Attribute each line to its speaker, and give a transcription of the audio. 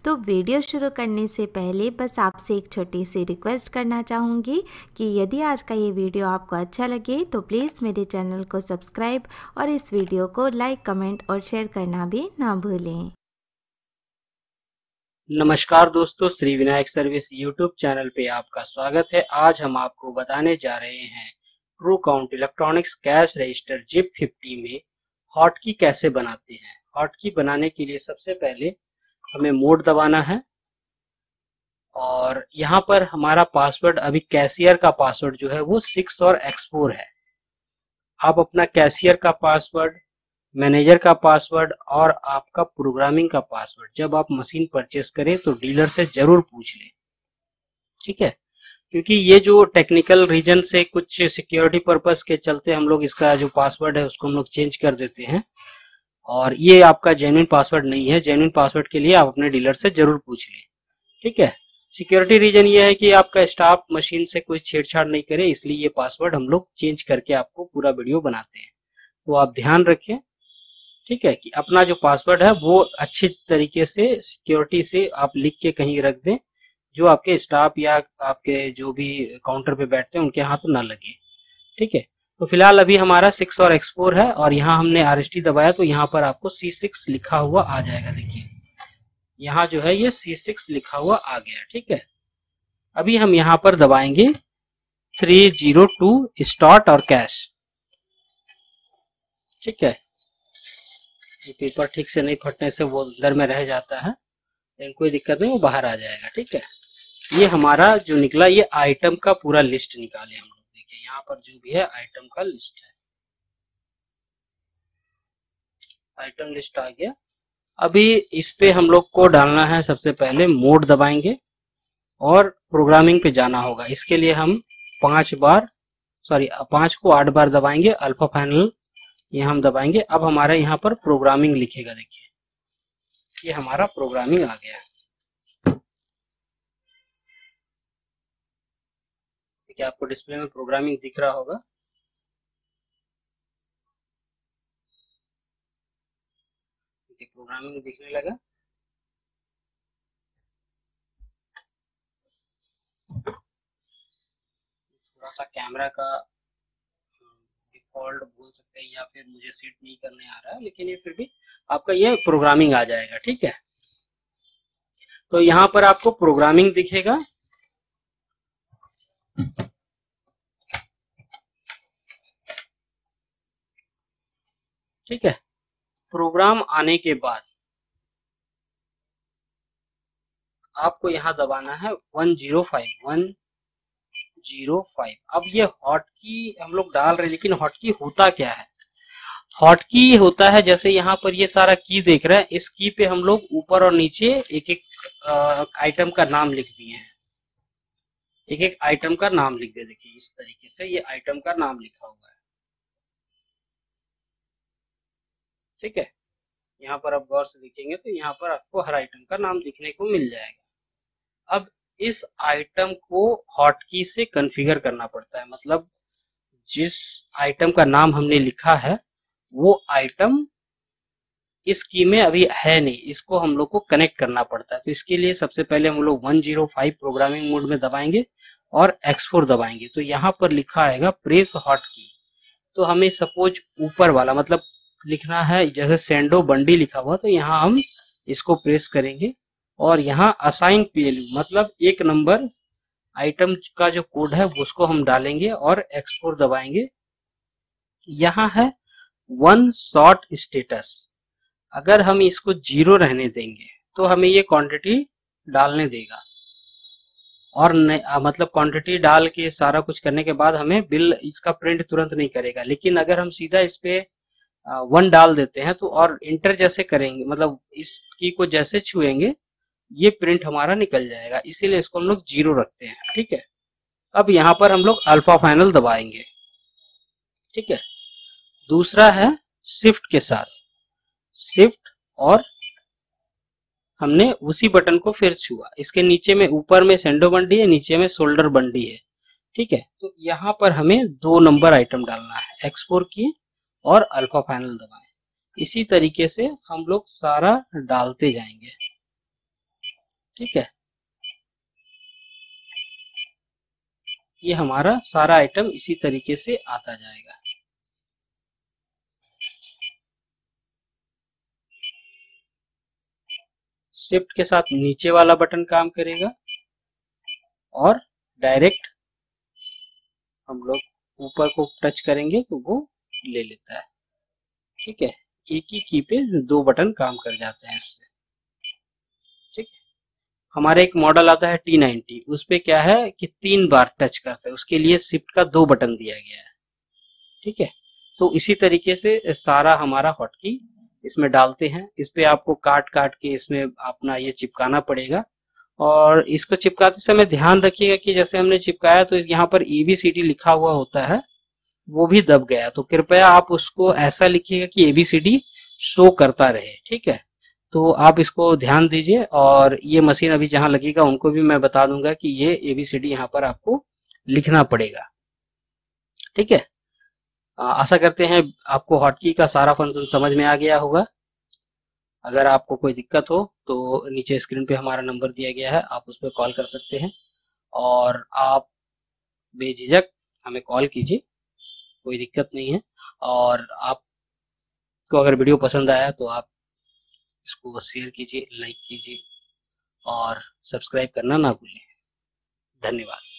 Speaker 1: तो वीडियो शुरू करने से पहले बस आपसे एक छोटी सी रिक्वेस्ट करना चाहूँगी कि यदि आज का ये वीडियो आपको अच्छा लगे तो प्लीज़ मेरे चैनल को सब्सक्राइब और इस वीडियो को लाइक, कमेंट और शेयर करना भी ना भूलें।
Speaker 2: नमस्कार दोस्तों, Shri Vinayak service YouTube channel पे आपका स्वागत है। आज हम आपको बताने जा रहे हैं true count electronics cash register zip 50 में हॉटकी कैसे बनाते हैं। हॉटकी बनाने के लिए सबसे पहले हमें मोड दबाना है और यहाँ पर हमारा पासवर्ड अभी कैशियर का पासवर्ड जो है वो 6 और X4 है। आप अपना कैशियर का पासवर्ड, मैनेजर का पासवर्ड और आपका प्रोग्रामिंग का पासवर्ड जब आप मशीन परचेस करें तो डीलर से जरूर पूछ लें, ठीक है। क्योंकि ये जो टेक्निकल रीजन से कुछ सिक्योरिटी पर्पस के चलते हम लोग इसका जो पासवर्ड है उसको हम लोग चेंज कर देते हैं और ये आपका जेन्युइन पासवर्ड नहीं है। जेन्युइन पासवर्ड के लिए आप अपने डीलर से जरूर पूछ लें, ठीक है। सिक्योरिटी रीजन ये है कि आपका स्टाफ मशीन से कोई छेड़छाड़ नहीं करे, इसलिए ये पासवर्ड हम लोग चेंज करके आपको पूरा वीडियो बनाते हैं। तो आप ध्यान रखें, ठीक है, कि अपना जो पासवर्ड है वो अच्छी तरीके से सिक्योरिटी से आप लिख के कहीं रख दें, जो आपके स्टाफ या आपके जो भी काउंटर पे बैठते हैं उनके हाथ ना लगे, ठीक है। तो फिलहाल अभी हमारा 6 और X4 है और यहाँ हमने RST दबाया तो यहाँ पर आपको C6 लिखा हुआ आ जाएगा। देखिए यहाँ जो है ये C6 लिखा हुआ आ गया, ठीक है। अभी हम यहाँ पर दबाएंगे 302 स्टार्ट और कैश, ठीक है। ये पेपर ठीक से नहीं फटने से वो अंदर में रह जाता है, लेकिन कोई दिक्कत नहीं, वो बाहर आ जाएगा, ठीक है। ये हमारा जो निकला ये आइटम का पूरा लिस्ट निकाले हम लोग। देखिए यहाँ पर जो भी है आइटम का लिस्ट है, आइटम लिस्ट आ गया। अभी इस पे हम लोग को डालना है, सबसे पहले मोड दबाएंगे और प्रोग्रामिंग पे जाना होगा। इसके लिए हम 5 को 8 बार दबाएंगे। अल्फा फाइनल ये हम दबाएंगे। अब हमारा यहाँ पर प्रोग्रामिंग लिखेगा, देखिए ये हमारा प्रोग्रामिंग आ गया। देखिए आपको डिस्प्ले में प्रोग्रामिंग दिख रहा होगा। देखिए प्रोग्रामिंग दिखने लगा। थोड़ा सा कैमरा का डिफॉल्ट बोल सकते हैं या फिर मुझे सेट नहीं करने आ रहा है, लेकिन ये फिर भी आपका ये प्रोग्रामिंग आ जाएगा, ठीक है। तो यहाँ पर आपको प्रोग्रामिंग दिखेगा। ठीक है, प्रोग्राम आने के बाद आपको यहाँ दबाना है 105। अब ये हॉटकी हम लोग डाल रहे हैं, लेकिन हॉटकी होता क्या है? हॉटकी होता है जैसे यहाँ पर ये सारा की देख रहे हैं, इस की पे हम लोग ऊपर और नीचे एक एक आइटम का नाम लिख दिए हैं। एक एक आइटम का नाम लिख दे। देखिए इस तरीके से ये आइटम का नाम लिखा हुआ है, ठीक है। यहाँ पर आप गौर से देखेंगे तो यहाँ पर आपको हर आइटम का नाम दिखने को मिल जाएगा। अब इस आइटम को हॉटकी से कॉन्फ़िगर करना पड़ता है, मतलब जिस आइटम का नाम हमने लिखा है वो आइटम इस की में अभी है नहीं, इसको हम लोग को कनेक्ट करना पड़ता है। तो इसके लिए सबसे पहले हम लोग 105 प्रोग्रामिंग मोड में दबाएंगे और X4 दबाएंगे। तो यहाँ पर लिखा आएगा प्रेस हॉटकी। तो हमें सपोज ऊपर वाला मतलब लिखना है, जैसे सेंडो बंडी लिखा हुआ, तो यहाँ हम इसको प्रेस करेंगे और यहाँ असाइन PLU मतलब 1 नंबर आइटम का जो कोड है उसको हम डालेंगे और X4 दबाएंगे। यहाँ है 1 शॉर्ट स्टेटस। अगर हम इसको 0 रहने देंगे तो हमें ये क्वांटिटी डालने देगा और मतलब क्वांटिटी डाल के सारा कुछ करने के बाद हमें बिल इसका प्रिंट तुरंत नहीं करेगा। लेकिन अगर हम सीधा इस पे 1 डाल देते हैं तो और इंटर जैसे करेंगे, मतलब इस की को जैसे छुएंगे ये प्रिंट हमारा निकल जाएगा, इसीलिए इसको हम लोग 0 रखते हैं, ठीक है। अब यहाँ पर हम लोग अल्फा फाइनल दबाएंगे, ठीक है। दूसरा है शिफ्ट के साथ, शिफ्ट और हमने उसी बटन को फिर छुआ। इसके नीचे में ऊपर में सेंडो बंडी है, नीचे में शोल्डर बंडी है, ठीक है। तो यहाँ पर हमें 2 नंबर आइटम डालना है, X4 की और अल्फा फाइनल दबाएं। इसी तरीके से हम लोग सारा डालते जाएंगे। ठीक है, ये हमारा सारा आइटम इसी तरीके से आता जाएगा। शिफ्ट के साथ नीचे वाला बटन काम करेगा और डायरेक्ट हम लोग ऊपर को टच करेंगे तो वो ले लेता है। ठीक है, एक ही की पे दो बटन काम कर जाते हैं इससे। ठीक है, हमारे एक मॉडल आता है T90, उस पे क्या है कि 3 बार टच करता है, उसके लिए शिफ्ट का 2 बटन दिया गया है। ठीक है, तो इसी तरीके से सारा हमारा हॉटकी इसमें डालते हैं। इस पे आपको काट काट के इसमें अपना ये चिपकाना पड़ेगा और इसको चिपकाते समय ध्यान रखिएगा कि जैसे हमने चिपकाया तो यहाँ पर ABCD लिखा हुआ होता है, वो भी दब गया, तो कृपया आप उसको ऐसा लिखिएगा कि ABCD शो करता रहे। ठीक है, तो आप इसको ध्यान दीजिए और ये मशीन अभी जहां लगेगा उनको भी मैं बता दूंगा कि ये ABCD यहाँ पर आपको लिखना पड़ेगा। ठीक है, आशा करते हैं आपको हॉटकी का सारा फंक्शन समझ में आ गया होगा। अगर आपको कोई दिक्कत हो तो नीचे स्क्रीन पे हमारा नंबर दिया गया है, आप उस पर कॉल कर सकते हैं और आप बेझिझक हमें कॉल कीजिए, कोई दिक्कत नहीं है। और आपको अगर वीडियो पसंद आया तो आप इसको शेयर कीजिए, लाइक कीजिए और सब्सक्राइब करना ना भूलें। धन्यवाद।